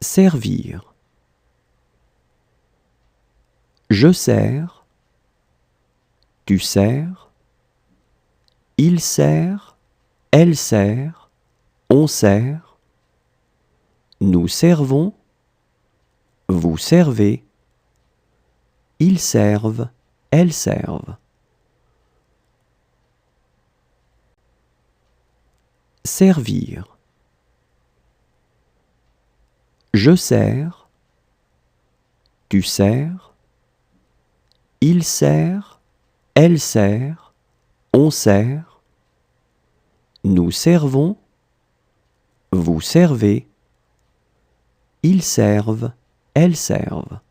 Servir. Je sers. Tu sers. Il sert. Elle sert. On sert. Nous servons. Vous servez. Ils servent. Elles servent. Servir. Je sers. Tu sers. Il sert. Elle sert. On sert. Nous servons. Vous servez. Ils servent. Elles servent.